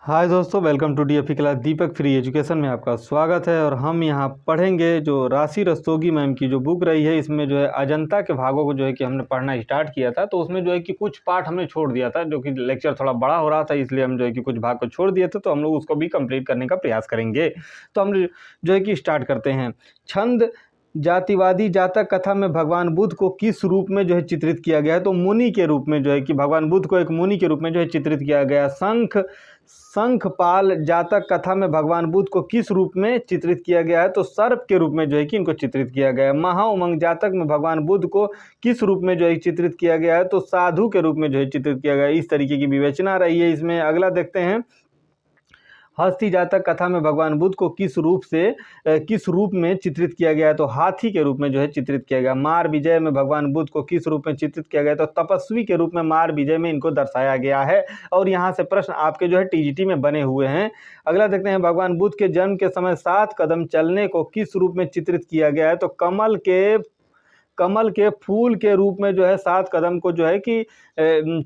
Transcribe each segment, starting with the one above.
हाय दोस्तों, welcome to DFE class Deepak free education में आपका स्वागत है। और हम यहाँ पढ़ेंगे जो राशि रस्तोगी मैम की जो बुक रही है, इसमें जो है अजंता के भागों को जो है कि हमने पढ़ना स्टार्ट किया था। तो उसमें जो है कि कुछ पार्ट हमने छोड़ दिया था, जो कि लेक्चर थोड़ा बड़ा हो रहा था, इसलिए हम जो है कि कुछ भाग को छोड़ दिए थे। तो हम लोग उसको भी कंप्लीट करने का प्रयास करेंगे। तो हम जो है कि स्टार्ट करते हैं। छंद जातिवादी जातक कथा में भगवान बुद्ध को किस रूप में जो है चित्रित किया गया है? तो मुनि के रूप में जो है कि भगवान बुद्ध को एक मुनि के रूप में जो है चित्रित किया गया। शंखपाल जातक कथा में भगवान बुद्ध को किस रूप में चित्रित किया गया है? तो सर्प के रूप में जो है कि इनको चित्रित किया गया है। महाउमंग जातक में भगवान बुद्ध को किस रूप में जो है चित्रित किया गया है? तो साधु के रूप में जो है चित्रित किया गया है। इस तरीके की विवेचना रही है इसमें। अगला देखते हैं। हस्ती जातक कथा में भगवान बुद्ध को किस रूप में चित्रित किया गया है? तो हाथी के रूप में जो है चित्रित किया गया। मार विजय में भगवान बुद्ध को किस रूप में चित्रित किया गया है? तो तपस्वी के रूप में मार विजय में इनको दर्शाया गया है। और यहाँ से प्रश्न आपके जो है टीजीटी में बने हुए हैं। अगला देखते हैं। भगवान बुद्ध के जन्म के समय 7 कदम चलने को किस रूप में चित्रित किया गया है? तो कमल के फूल के रूप में जो है 7 कदम को जो है कि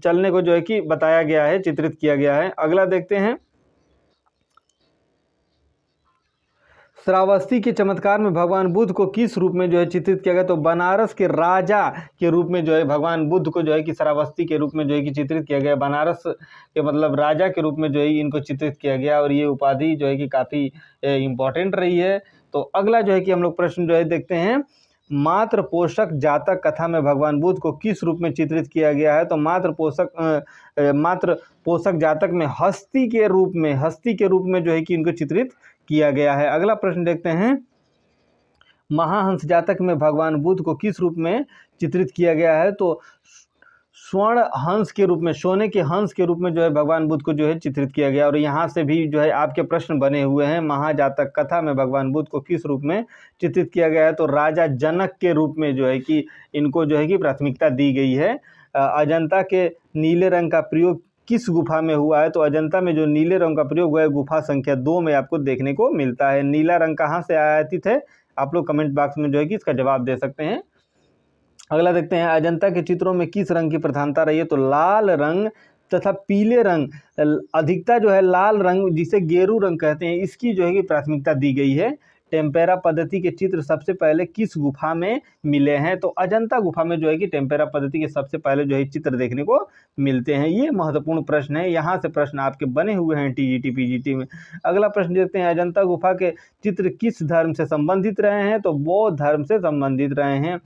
चलने को जो है कि बताया गया है, चित्रित किया गया है। अगला देखते हैं। श्रावस्ती के चमत्कार में भगवान बुद्ध को किस रूप में जो है चित्रित किया गया? तो बनारस के राजा के रूप में जो है भगवान बुद्ध को जो है कि श्रावस्ती के रूप में जो है कि चित्रित किया गया। बनारस के मतलब राजा के रूप में जो है इनको चित्रित किया गया। और ये उपाधि जो है कि काफ़ी इम्पोर्टेंट रही है। तो अगला जो है कि हम लोग प्रश्न जो है देखते हैं। मात्र पोषक जातक कथा में भगवान बुद्ध को किस रूप में चित्रित किया गया है? तो मात्र पोषक जातक में हस्ती के रूप में जो है कि इनको चित्रित किया गया है। अगला प्रश्न देखते हैं। महाहंस जातक में भगवान बुद्ध को किस रूप में चित्रित किया गया है? तो स्वर्ण हंस के रूप में, सोने के हंस के रूप में जो है भगवान बुद्ध को जो है चित्रित किया गया। और यहाँ से भी जो है आपके प्रश्न बने हुए हैं। महाजातक कथा में भगवान बुद्ध को किस रूप में चित्रित किया गया है? तो राजा जनक के रूप में जो है कि इनको जो है कि प्राथमिकता दी गई है। अजंता के नीले रंग का प्रयोग किस गुफा में हुआ है? तो अजंता में जो नीले रंग का प्रयोग हुआ है गुफा संख्या 2 में आपको देखने को मिलता है। नीला रंग कहाँ से आयातित है? आप लोग कमेंट बॉक्स में जो है कि इसका जवाब दे सकते हैं। अगला देखते हैं। अजंता के चित्रों में किस रंग की प्रधानता रही है? तो लाल रंग तथा पीले रंग, अधिकता जो है लाल रंग जिसे गेरू रंग कहते हैं, इसकी जो है कि प्राथमिकता दी गई है। टेम्पेरा पद्धति के चित्र सबसे पहले किस गुफा में मिले हैं? तो अजंता गुफा में जो है कि टेम्पेरा पद्धति के सबसे पहले जो है चित्र देखने को मिलते हैं। ये महत्वपूर्ण प्रश्न है। यहाँ से प्रश्न आपके बने हुए हैं टीजीटी पीजीटी में। अगला प्रश्न देखते हैं। अजंता गुफा के चित्र किस धर्म से संबंधित रहे हैं? तो बौद्ध धर्म से संबंधित रहे हैं।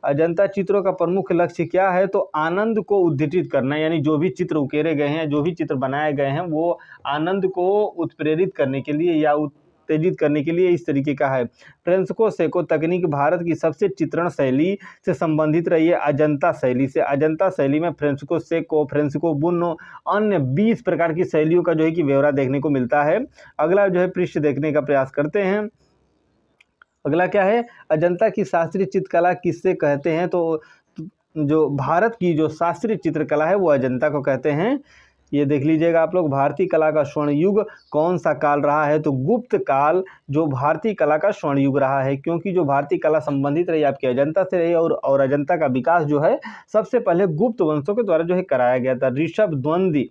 अजंता चित्रों का प्रमुख लक्ष्य क्या है? तो आनंद को उद्दीपित करना, यानी जो भी चित्र उकेरे गए हैं, जो भी चित्र बनाए गए हैं, वो आनंद को उत्प्रेरित करने के लिए या उत्तेजित करने के लिए इस तरीके का है। फ्रेस्को सेको तकनीक भारत की सबसे चित्रण शैली से संबंधित रही है अजंता शैली से। अजंता शैली में फ्रेस्को सेको, फ्रेस्को बुनो, अन्य 20 प्रकार की शैलियों का जो है कि ब्यौरा देखने को मिलता है। अगला जो है पृष्ठ देखने का प्रयास करते हैं। अगला क्या है? अजंता की शास्त्रीय चित्रकला किससे कहते हैं? तो जो भारत की जो शास्त्रीय चित्रकला है वो अजंता को कहते हैं। ये देख लीजिएगा आप लोग। भारतीय कला का स्वर्ण युग कौन सा काल रहा है? तो गुप्त काल जो भारतीय कला का स्वर्ण युग रहा है, क्योंकि जो भारतीय कला संबंधित रही आपकी अजंता से रही। और अजंता का विकास जो है सबसे पहले गुप्त वंशों के द्वारा जो है कराया गया था। ऋषभ द्वंद्वी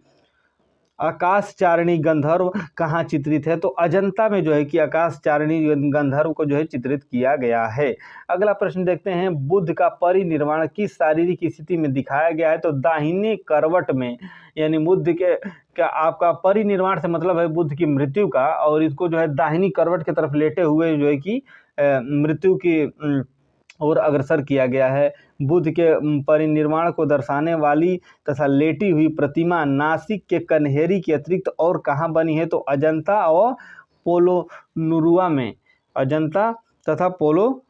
आकाशचारिणी गंधर्व कहाँ चित्रित है? तो अजंता में जो है कि आकाशचारिणी गंधर्व को जो है चित्रित किया गया है। अगला प्रश्न देखते हैं। बुद्ध का परिनिर्वाण किस शारीरिक स्थिति में दिखाया गया है? तो दाहिने करवट में, यानी बुद्ध के क्या आपका परिनिर्वाण से मतलब है बुद्ध की मृत्यु का। और इसको जो है दाहिनी करवट की तरफ लेटे हुए जो है कि मृत्यु की और अग्रसर किया गया है। बुद्ध के परिनिर्वाण को दर्शाने वाली तथा लेटी हुई प्रतिमा नासिक के कन्हेरी के अतिरिक्त और कहाँ बनी है? तो अजंता और पोलोनुरुआ में। अजंता तथा पोलो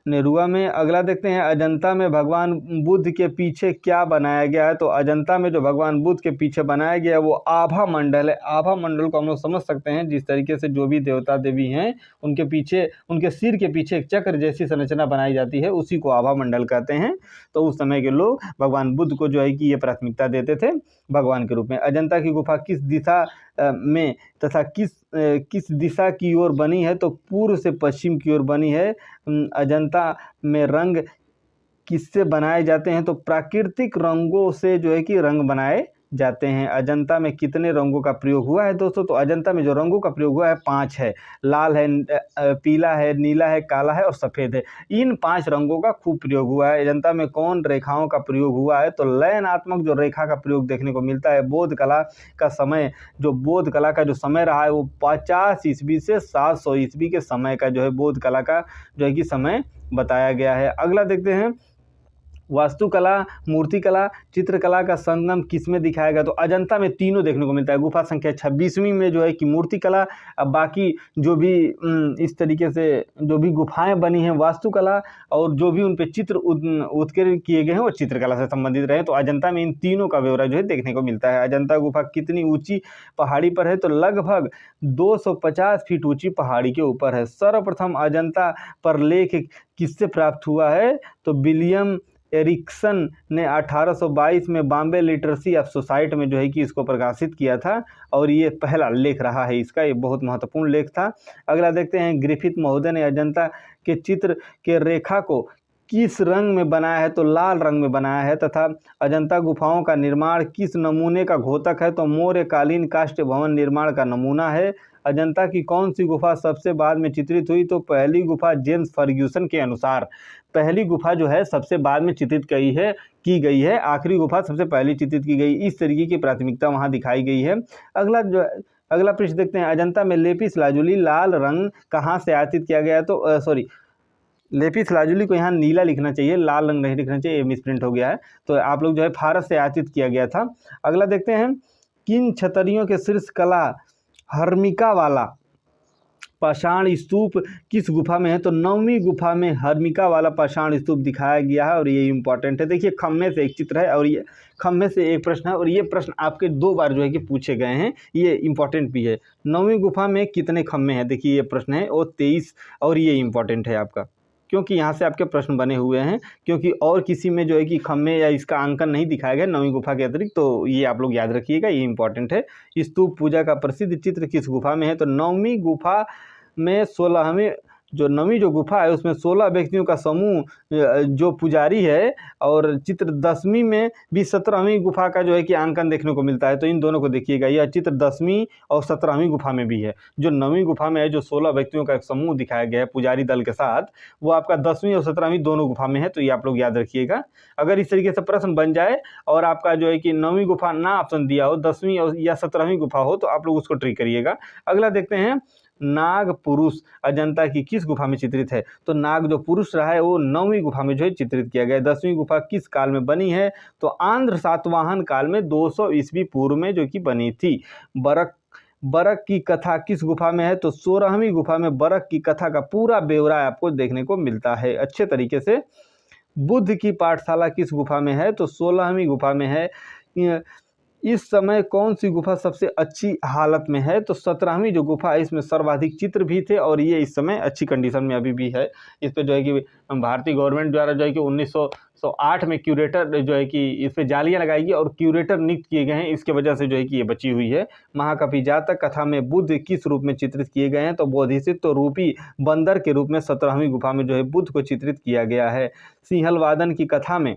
नेरुआ में। अगला देखते हैं। अजंता में भगवान बुद्ध के पीछे क्या बनाया गया है? तो अजंता में जो भगवान बुद्ध के पीछे बनाया गया है वो आभा मंडल है। आभा मंडल को हम लोग समझ सकते हैं जिस तरीके से जो भी देवता देवी हैं उनके पीछे, उनके सिर के पीछे एक चक्र जैसी संरचना बनाई जाती है, उसी को आभा मंडल कहते हैं। तो उस समय के लोग भगवान बुद्ध को जो है कि ये प्राथमिकता देते थे भगवान के रूप में। अजंता की गुफा किस दिशा में तथा किस दिशा की ओर बनी है? तो पूर्व से पश्चिम की ओर बनी है। अजंता में रंग किससे बनाए जाते हैं? तो प्राकृतिक रंगों से जो है कि रंग बनाए जाते हैं। अजंता में कितने रंगों का प्रयोग हुआ है दोस्तों? तो अजंता में जो रंगों का प्रयोग हुआ है 5 है। लाल है, पीला है, नीला है, काला है और सफ़ेद है। इन 5 रंगों का खूब प्रयोग हुआ है। अजंता में कौन रेखाओं का प्रयोग हुआ है? तो लयनात्मक जो रेखा का प्रयोग देखने को मिलता है। बोध कला का समय, जो बोध कला का जो समय रहा है वो 50 ईस्वी से 700 ईस्वी के समय का जो है बोध कला का जो है कि समय बताया गया है। अगला देखते हैं, वास्तुकला, मूर्तिकला, चित्रकला का संगम किसमें दिखाया गया? तो अजंता में तीनों देखने को मिलता है। गुफा संख्या 26वीं में जो है कि मूर्तिकला, अब बाकी जो भी इस तरीके से जो भी गुफाएं बनी हैं वास्तुकला, और जो भी उन पे चित्र उत्कीर्ण किए गए हैं वो चित्रकला से संबंधित रहे। तो अजंता में इन तीनों का ब्यौरा जो है देखने को मिलता है। अजंता गुफा कितनी ऊंची पहाड़ी पर है? तो लगभग 250 फीट ऊंची पहाड़ी के ऊपर है। सर्वप्रथम अजंता पर लेख किससे प्राप्त हुआ है? तो विलियम एरिक्सन ने 1822 में बॉम्बे लिटरेसी ऑफ सोसाइटी में जो है कि इसको प्रकाशित किया था, और ये पहला लेख रहा है इसका, ये बहुत महत्वपूर्ण लेख था। अगला देखते हैं, ग्रिफिथ महोदय ने अजंता के चित्र के रेखा को किस रंग में बनाया है? तो लाल रंग में बनाया है। तथा अजंता गुफाओं का निर्माण किस नमूने का घोतक है? तो मौर्यकालीन काष्ठ भवन निर्माण का नमूना है। अजंता की कौन सी गुफा सबसे बाद में चित्रित हुई? तो पहली गुफा जेम्स फर्ग्यूसन के अनुसार पहली गुफा जो है सबसे बाद में चित्रित की गई है। आखिरी गुफा सबसे पहले चित्रित की गई। इस तरीके की प्राथमिकता वहाँ दिखाई गई है। अगला पृष्ठ देखते हैं, अजंता में लेपिस लाजुली लाल रंग कहाँ से आयातित किया गया? तो लेपिस लाजुली को यहाँ नीला लिखना चाहिए, लाल रंग नहीं लिखना चाहिए, मिसप्रिंट हो गया है। तो आप लोग जो है फारस से आयातित किया गया था। अगला देखते हैं, किन क्षत्रियों के शीर्ष कला हर्मिका वाला पाषाण स्तूप किस गुफा में है? तो 9वीं गुफा में हर्मिका वाला पाषाण स्तूप दिखाया गया है, और ये इंपॉर्टेंट है। देखिए, खम्भे से एक चित्र है और ये खम्भे से एक प्रश्न है, और ये प्रश्न आपके 2 बार जो है कि पूछे गए हैं, ये इंपॉर्टेंट भी है। 9वीं गुफा में कितने खम्भे हैं? देखिए ये प्रश्न है, और 23, और ये इंपॉर्टेंट है आपका, क्योंकि यहाँ से आपके प्रश्न बने हुए हैं, क्योंकि और किसी में जो है कि खम्भे या इसका अंकन नहीं दिखाया गया 9वीं गुफा के अतिरिक्त। तो ये आप लोग याद रखिएगा, ये इंपॉर्टेंट है। स्तूप पूजा का प्रसिद्ध चित्र किस गुफा में है? तो 9वीं गुफा में 16वीं जो 9वीं जो गुफा है उसमें 16 व्यक्तियों का समूह जो पुजारी है, और चित्र 10वीं में भी 17वीं गुफा का जो है कि अंकन देखने को मिलता है। तो इन दोनों को देखिएगा, यह चित्र 10वीं और 17वीं गुफा में भी है। जो 9वीं गुफा में है, जो 16 व्यक्तियों का एक समूह दिखाया गया है पुजारी दल के साथ, वो आपका 10वीं और 17वीं दोनों गुफा में है। तो ये आप लोग याद रखिएगा। अगर इस तरीके से प्रश्न बन जाए और आपका जो है कि 9वीं गुफा ना ऑप्शन दिया हो, 10वीं या 17वीं गुफा हो, तो आप लोग उसको ट्रिक करिएगा। अगला देखते हैं, नाग पुरुष अजंता की किस गुफा में चित्रित है? तो नाग जो पुरुष रहा है वो 9वीं गुफा में जो है चित्रित किया गया है। 10वीं गुफा किस काल में बनी है? तो आंध्र सातवाहन काल में 200 ईस्वी पूर्व में जो कि बनी थी। बरक की कथा किस गुफा में है? तो 16वीं गुफा में बरक की कथा का पूरा ब्यौरा आपको देखने को मिलता है अच्छे तरीके से। बुद्ध की पाठशाला किस गुफा में है? तो 16वीं गुफा में है। इस समय कौन सी गुफा सबसे अच्छी हालत में है? तो 17वीं जो गुफा है इसमें सर्वाधिक चित्र भी थे, और ये इस समय अच्छी कंडीशन में अभी भी है। इस पर जो है कि भारतीय गवर्नमेंट द्वारा जो है कि 1908 में क्यूरेटर जो है कि इस पर जालियाँ लगाएगी और क्यूरेटर नियुक्त किए गए हैं, इसके वजह से जो है कि ये बची हुई है। महाकवि जातक कथा में बुद्ध किस रूप में चित्रित किए गए हैं? तो बोधिसत्व रूपी बंदर के रूप में 17वीं गुफा में जो है बुद्ध को चित्रित किया गया है। सिंहल की कथा में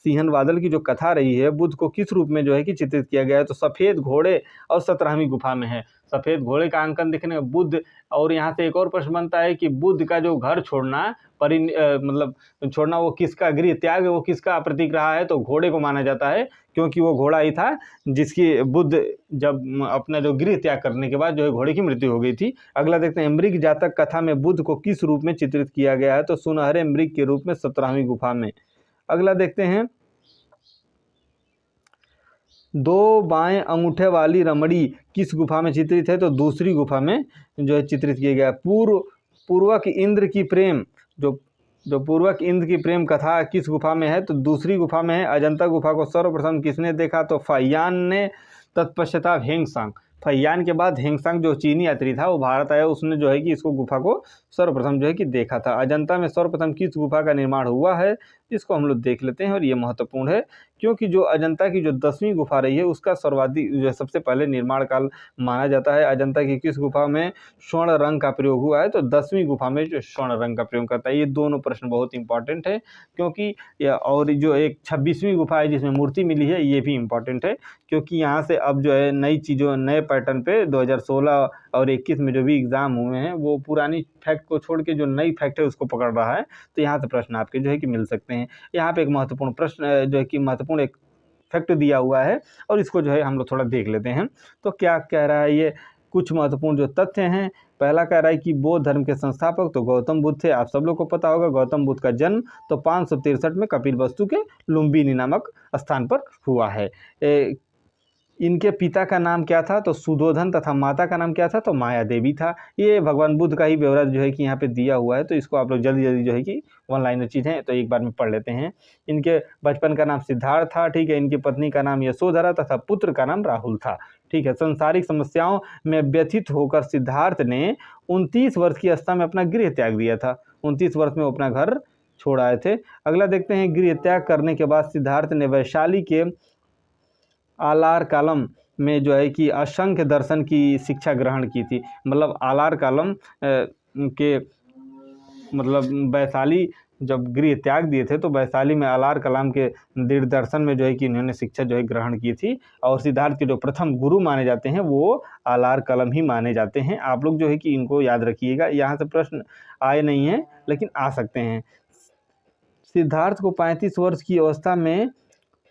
सिंहन वादल की जो कथा रही है, बुद्ध को किस रूप में जो है कि चित्रित किया गया है? तो सफ़ेद घोड़े और 17वीं गुफा में है। सफ़ेद घोड़े का अंकन दिखने में बुद्ध, और यहाँ से एक और प्रश्न बनता है कि बुद्ध का जो घर छोड़ना मतलब छोड़ना, वो किसका गृह त्याग, वो किसका प्रतीक रहा है? तो घोड़े को माना जाता है, क्योंकि वो घोड़ा ही था जिसकी बुद्ध जब अपना जो गृह त्याग करने के बाद जो है घोड़े की मृत्यु हो गई थी। अगला देखते हैं, मृग जातक कथा में बुद्ध को किस रूप में चित्रित किया गया है? तो सुनहरे मृग के रूप में 17वीं गुफा में। अगला देखते हैं, 2 बाएं अंगूठे वाली रमणी किस गुफा में चित्रित है? तो दूसरी गुफा में जो है चित्रित किया गया है। पूर्वक इंद्र की प्रेम जो पूर्वक इंद्र की प्रेम कथा किस गुफा में है? तो दूसरी गुफा में है। अजंता गुफा को सर्वप्रथम किसने देखा? तो फैयान ने, तत्पश्चात हेंगसांग। फैयान के बाद हेंगसांग जो चीनी यात्री था वो भारत आया, उसने जो है कि इसको गुफा को सर्वप्रथम जो है कि देखा था। अजंता में सर्वप्रथम किस गुफा का निर्माण हुआ है, इसको हम लोग देख लेते हैं। और ये महत्वपूर्ण है क्योंकि जो अजंता की जो 10वीं गुफा रही है उसका सर्वाधिक जो सबसे पहले निर्माण काल माना जाता है। अजंता की किस गुफा में स्वर्ण रंग का प्रयोग हुआ है, तो 10वीं गुफा में जो स्वर्ण रंग का प्रयोग करता है। ये दोनों प्रश्न बहुत इंपॉर्टेंट है क्योंकि और जो एक 26वीं गुफा है जिसमें मूर्ति मिली है, ये भी इंपॉर्टेंट है क्योंकि यहाँ से अब जो है नई चीज़ों नए पैटर्न पे 2016 और 21 में जो भी एग्ज़ाम हुए हैं वो पुरानी फैक्ट को छोड़ के जो नई फैक्ट है उसको पकड़ रहा है। तो यहाँ से प्रश्न आपके जो है कि मिल सकते हैं। यहाँ पे एक महत्वपूर्ण प्रश्न जो है कि महत्वपूर्ण एक फैक्ट दिया हुआ है और इसको जो है हम लोग थोड़ा देख लेते हैं। तो क्या कह रहा है ये, कुछ महत्वपूर्ण जो तथ्य हैं। पहला कह रहा है कि बौद्ध धर्म के संस्थापक तो गौतम बुद्ध थे। आप सब लोग को पता होगा गौतम बुद्ध का जन्म तो 563 में कपिलवस्तु के लुम्बिनी नामक स्थान पर हुआ है। इनके पिता का नाम क्या था, तो सुधोधन, तथा माता का नाम क्या था, तो माया देवी था। ये भगवान बुद्ध का ही ब्यौरा जो है कि यहाँ पे दिया हुआ है, तो इसको आप लोग जल्दी जल्दी जो है कि वन लाइनर चीज़ है तो एक बार में पढ़ लेते हैं। इनके बचपन का नाम सिद्धार्थ था, ठीक है। इनकी पत्नी का नाम यशोधरा तथा पुत्र का नाम राहुल था, ठीक है। सांसारिक समस्याओं में व्यथित होकर सिद्धार्थ ने 29 वर्ष की अवस्था में अपना गृह त्याग दिया था। 29 वर्ष में वो अपना घर छोड़ आए थे। अगला देखते हैं, गृह त्याग करने के बाद सिद्धार्थ ने वैशाली के आलार कालम में जो है कि असंख्य दर्शन की शिक्षा ग्रहण की थी। मतलब आलार कालम के मतलब वैशाली जब गृह त्याग दिए थे तो वैशाली में आलार कलाम के दृढ़ दर्शन में जो है कि इन्होंने शिक्षा जो है ग्रहण की थी। और सिद्धार्थ के जो प्रथम गुरु माने जाते हैं वो आलार कलम ही माने जाते हैं। आप लोग जो है कि इनको याद रखिएगा, यहाँ से प्रश्न आए नहीं हैं लेकिन आ सकते हैं। सिद्धार्थ को 35 वर्ष की अवस्था में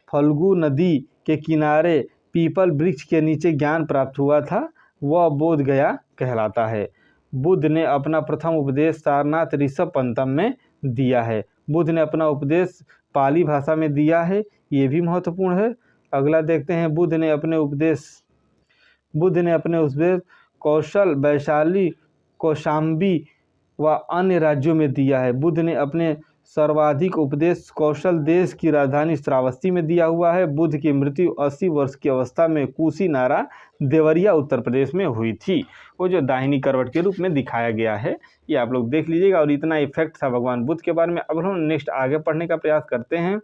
फल्गु नदी के किनारे पीपल वृक्ष के नीचे ज्ञान प्राप्त हुआ था, वह बोध गया कहलाता है। बुद्ध ने अपना प्रथम उपदेश सारनाथ ऋषभ पंतम में दिया है। बुद्ध ने अपना उपदेश पाली भाषा में दिया है, ये भी महत्वपूर्ण है। अगला देखते हैं, बुद्ध ने अपने उपदेश कौशल, वैशाली, कौशाम्बी व अन्य राज्यों में दिया है। बुद्ध ने अपने सर्वाधिक उपदेश कौशल देश की राजधानी श्रावस्ती में दिया हुआ है। बुद्ध की मृत्यु 80 वर्ष की अवस्था में कुशीनारा, देवरिया, उत्तर प्रदेश में हुई थी। वो जो दाहिनी करवट के रूप में दिखाया गया है, ये आप लोग देख लीजिएगा। और इतना इफेक्ट था भगवान बुद्ध के बारे में। अब हम नेक्स्ट आगे पढ़ने का प्रयास करते हैं।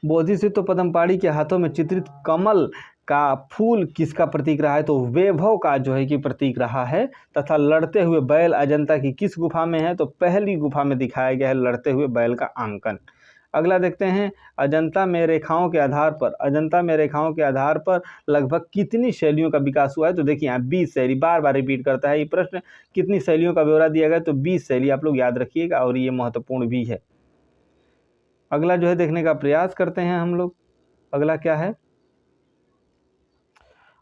बोधिसत्व पद्मपाणि के हाथों में चित्रित कमल का फूल किसका प्रतीक रहा है, तो वैभव का जो है कि प्रतीक रहा है। तथा लड़ते हुए बैल अजंता की किस गुफा में है, तो पहली गुफा में दिखाया गया है लड़ते हुए बैल का अंकन। अगला देखते हैं, अजंता में रेखाओं के आधार पर लगभग कितनी शैलियों का विकास हुआ है, तो देखिए यहाँ 20 शैली, बार बार रिपीट करता है ये प्रश्न। कितनी शैलियों का ब्यौरा दिया गया, तो 20 शैली आप लोग याद रखिएगा और ये महत्वपूर्ण भी है। अगला जो है देखने का प्रयास करते हैं हम लोग। अगला क्या है,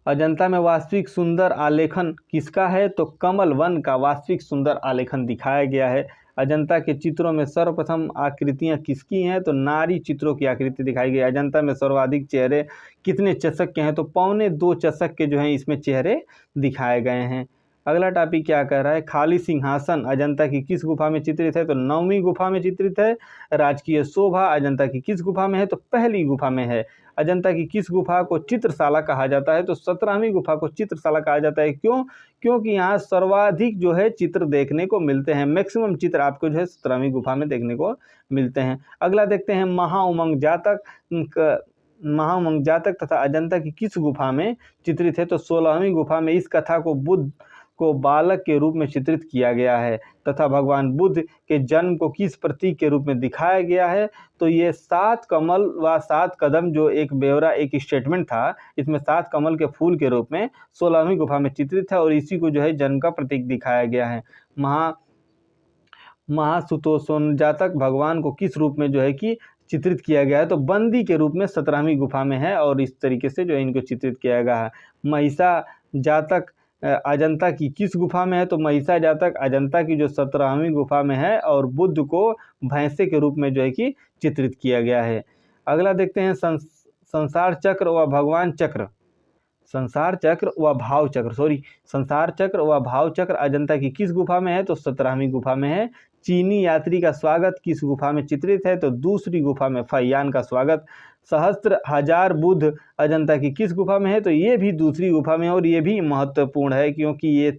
अजंता में वास्तविक सुंदर आलेखन किसका है, तो कमल वन का वास्तविक सुंदर आलेखन दिखाया गया है। अजंता के चित्रों में सर्वप्रथम आकृतियां किसकी हैं, तो नारी चित्रों की आकृति दिखाई गई। अजंता में सर्वाधिक चेहरे कितने चषक के हैं, तो 2.25 चषक के जो हैं इसमें चेहरे दिखाए गए हैं। अगला टॉपिक क्या कह रहा है, खाली सिंहासन अजंता की किस गुफा में चित्रित है, तो 9वीं गुफा में चित्रित है। राजकीय शोभा अजंता की किस गुफा में है, तो पहली गुफा में है। अजंता की किस गुफा को चित्रशाला कहा जाता है, तो 17वीं गुफा को चित्रशाला कहा जाता है। क्यों, क्योंकि यहाँ सर्वाधिक जो है चित्र देखने को मिलते हैं। मैक्सिमम चित्र आपको जो है 17वीं गुफा में देखने को मिलते हैं। अगला देखते हैं, महाउमंग जातक तथा अजंता की किस गुफा में चित्रित है, तो 16वीं गुफा में। इस कथा को बुद्ध को बालक के रूप में चित्रित किया गया है तथा भगवान बुद्ध के जन्म को किस प्रतीक के रूप में दिखाया गया है, तो ये 7 कमल व 7 कदम जो एक ब्यौरा एक स्टेटमेंट था, इसमें 7 कमल के फूल के रूप में 16वीं गुफा में चित्रित है और इसी को जो है जन्म का प्रतीक दिखाया गया है। महासुतोषण जातक भगवान को किस रूप में जो है कि चित्रित किया गया है, तो बंदी के रूप में 17वीं गुफा में है और इस तरीके से जो है इनको चित्रित किया गया है। महिषा जातक अजंता की किस गुफा में है, तो महिषा जातक अजंता की जो 17वीं गुफा में है और बुद्ध को भैंसे के रूप में जो है कि चित्रित किया गया है। अगला देखते हैं, संसार चक्र व भगवान चक्र, संसार चक्र व भाव चक्र अजंता की किस गुफा में है, तो 17वीं गुफा में है। चीनी यात्री का स्वागत किस गुफा में चित्रित है, तो दूसरी गुफा में। फैयान का स्वागत। सहस्त्र हजार बुद्ध अजंता की किस गुफा में है, तो ये भी दूसरी गुफा में है और ये भी महत्वपूर्ण है क्योंकि ये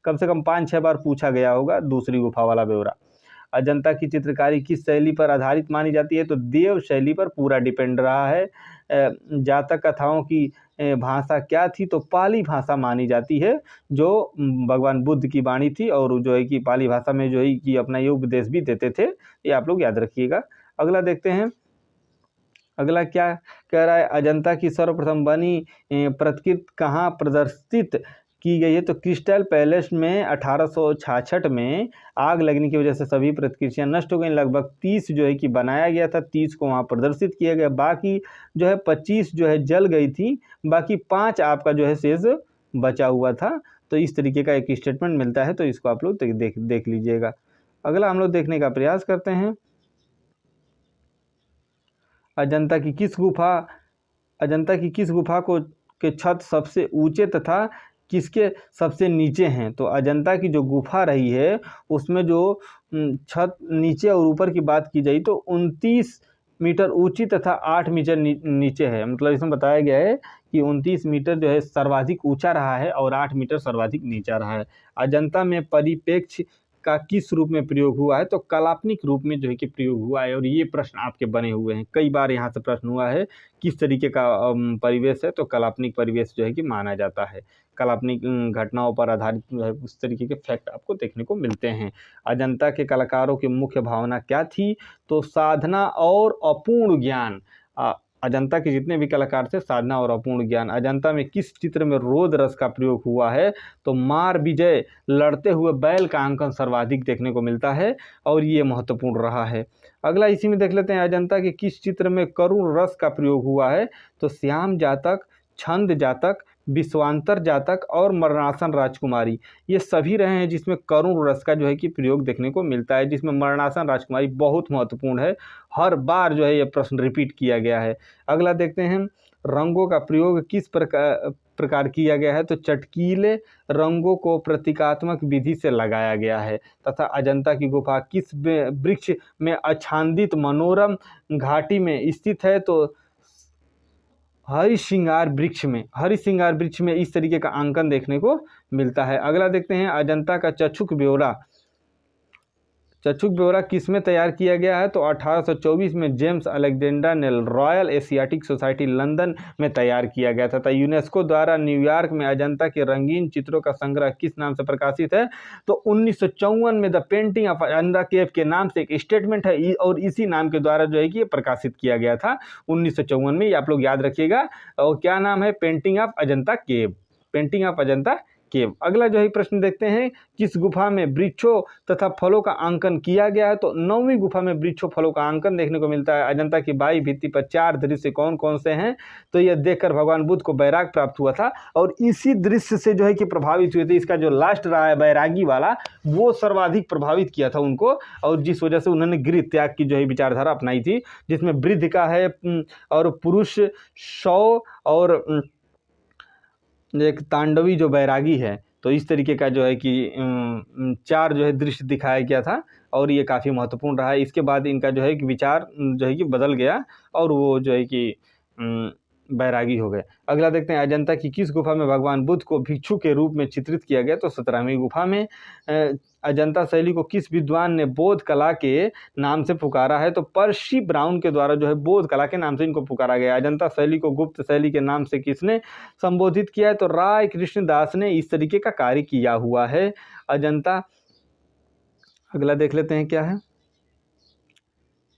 कम से कम 5-6 बार पूछा गया होगा दूसरी गुफा वाला ब्यौरा। अजंता की चित्रकारी किस शैली पर आधारित मानी जाती है? तो देव शैली पर पूरा डिपेंड रहा है। जातक कथाओं की भाषा क्या थी? तो पाली भाषा मानी जाती है, जो भगवान बुद्ध की वाणी थी, और जो है कि पाली भाषा में जो है कि अपना ये उपदेश भी देते थे। ये आप लोग याद रखिएगा। अगला देखते हैं, अगला क्या कह रहा है, अजंता की सर्वप्रथम बनी प्रतिकृति कहाँ प्रदर्शित की गई है? तो क्रिस्टल पैलेस में 1866 में आग लगने की वजह से सभी प्रतिकृतियां नष्ट हो गई। लगभग 30 जो है कि बनाया गया था, 30 को वहां प्रदर्शित किया गया, बाकी जो है 25 जो है जल गई थी, बाकी 5 आपका जो है शेष बचा हुआ था। तो इस तरीके का एक स्टेटमेंट मिलता है, तो इसको आप लोग देख लीजिएगा। अगला हम लोग देखने का प्रयास करते हैं, अजंता की किस गुफा को के छत सबसे ऊंचे तथा किसके सबसे नीचे हैं? तो अजंता की जो गुफा रही है उसमें जो छत नीचे और ऊपर की बात की जाए तो 29 मीटर ऊंची तथा 8 मीटर नीचे है। मतलब इसमें बताया गया है कि 29 मीटर जो है सर्वाधिक ऊंचा रहा है और 8 मीटर सर्वाधिक नीचा रहा है। अजंता में परिप्रेक्ष्य का किस रूप में प्रयोग हुआ है? तो काल्पनिक रूप में जो है कि प्रयोग हुआ है, और ये प्रश्न आपके बने हुए हैं, कई बार यहाँ से प्रश्न हुआ है किस तरीके का परिवेश है? तो काल्पनिक परिवेश जो है कि माना जाता है। काल्पनिक घटनाओं पर आधारित जो है उस तरीके के फैक्ट आपको देखने को मिलते हैं। अजंता के कलाकारों की मुख्य भावना क्या थी? तो साधना और अपूर्ण ज्ञान। अजंता के जितने भी कलाकार थे, साधना और अपूर्ण ज्ञान। अजंता में किस चित्र में रोद रस का प्रयोग हुआ है? तो मार विजय लड़ते हुए बैल का अंकन सर्वाधिक देखने को मिलता है, और ये महत्वपूर्ण रहा है। अगला इसी में देख लेते हैं, अजंता के किस चित्र में करुण रस का प्रयोग हुआ है? तो श्याम जातक, छंद जातक, विश्वांतर जातक और मरणासन राजकुमारी, ये सभी रहे हैं जिसमें करुण रस का जो है कि प्रयोग देखने को मिलता है, जिसमें मरणासन राजकुमारी बहुत महत्वपूर्ण है। हर बार जो है ये प्रश्न रिपीट किया गया है। अगला देखते हैं, रंगों का प्रयोग किस प्रकार किया गया है? तो चटकीले रंगों को प्रतीकात्मक विधि से लगाया गया है। तथा अजंता की गुफा किस वृक्ष में आच्छादित मनोरम घाटी में स्थित है? तो हरिश्रृंगार वृक्ष में इस तरीके का अंकन देखने को मिलता है। अगला देखते हैं, अजंता का चक्षुक ब्यौरा किस में तैयार किया गया है? तो 1824 में जेम्स अलेक्जेंडर ने रॉयल एशियाटिक सोसाइटी लंदन में तैयार किया गया था। यूनेस्को द्वारा न्यूयॉर्क में अजंता के रंगीन चित्रों का संग्रह किस नाम से प्रकाशित है? तो 1954 में द पेंटिंग ऑफ अजंता केव के नाम से एक स्टेटमेंट है, और इसी नाम के द्वारा जो है कि प्रकाशित किया गया था 1954 में। ये आप लोग याद रखिएगा। और क्या नाम है? पेंटिंग ऑफ अजंता केव। अगला जो है प्रश्न देखते हैं, किस गुफा में वृक्षों तथा फलों का अंकन किया गया है? तो 9वीं गुफा में वृक्षों फलों का अंकन देखने को मिलता है। अजंता की बाई भित्ति पर 4 दृश्य कौन कौन से हैं? तो यह देखकर भगवान बुद्ध को वैराग प्राप्त हुआ था, और इसी दृश्य से जो है कि प्रभावित हुए थे। इसका जो लास्ट रहा है बैरागी वाला, वो सर्वाधिक प्रभावित किया था उनको, और जिस वजह से उन्होंने गृह त्याग की जो है विचारधारा अपनाई थी, जिसमें वृद्ध का है और पुरुष 100 और एक तांडवी जो बैरागी है। तो इस तरीके का जो है कि 4 जो है दृश्य दिखाया गया था, और ये काफ़ी महत्वपूर्ण रहा है। इसके बाद इनका जो है कि विचार जो है कि बदल गया, और वो जो है कि बैरागी हो गए। अगला देखते हैं, अजंता की किस गुफा में भगवान बुद्ध को भिक्षु के रूप में चित्रित किया गया? तो 17वीं गुफा में। अजंता शैली को किस विद्वान ने बोध कला के नाम से पुकारा है? तो पर्सी ब्राउन के द्वारा जो है बोध कला के नाम से इनको पुकारा गया। अजंता शैली को गुप्त शैली के नाम से किसने संबोधित किया है? तो राय कृष्णदास ने इस तरीके का कार्य किया हुआ है। अजंता, अगला देख लेते हैं क्या है,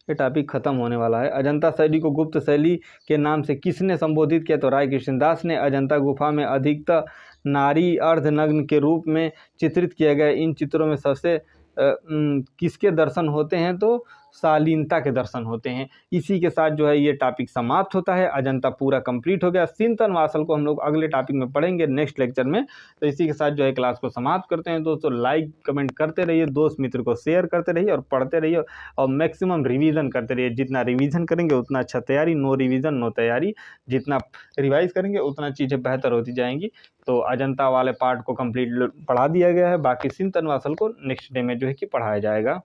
ये टॉपिक खत्म होने वाला है। अजंता शैली को गुप्त शैली के नाम से किसने संबोधित किया? तो राय कृष्णदास ने। अजंता गुफा में अधिकतर नारी अर्धनग्न के रूप में चित्रित किए गए इन चित्रों में सबसे किसके दर्शन होते हैं? तो शालीनता के दर्शन होते हैं। इसी के साथ जो है ये टॉपिक समाप्त होता है। अजंता पूरा कंप्लीट हो गया। चिंतन वासल को हम लोग अगले टॉपिक में पढ़ेंगे नेक्स्ट लेक्चर में। तो इसी के साथ जो है क्लास को समाप्त करते हैं। दोस्तों लाइक कमेंट करते रहिए, दोस्त मित्र को शेयर करते रहिए और पढ़ते रहिए, और मैक्सिमम रिवीजन करते रहिए। जितना रिवीजन करेंगे उतना अच्छा तैयारी, नो रिवीजन नो तैयारी। जितना रिवाइज करेंगे उतना चीज़ें बेहतर होती जाएंगी। तो अजंता वाले पार्ट को कंप्लीट पढ़ा दिया गया है, बाकी चिंतन वासल को नेक्स्ट डे में जो है कि पढ़ाया जाएगा।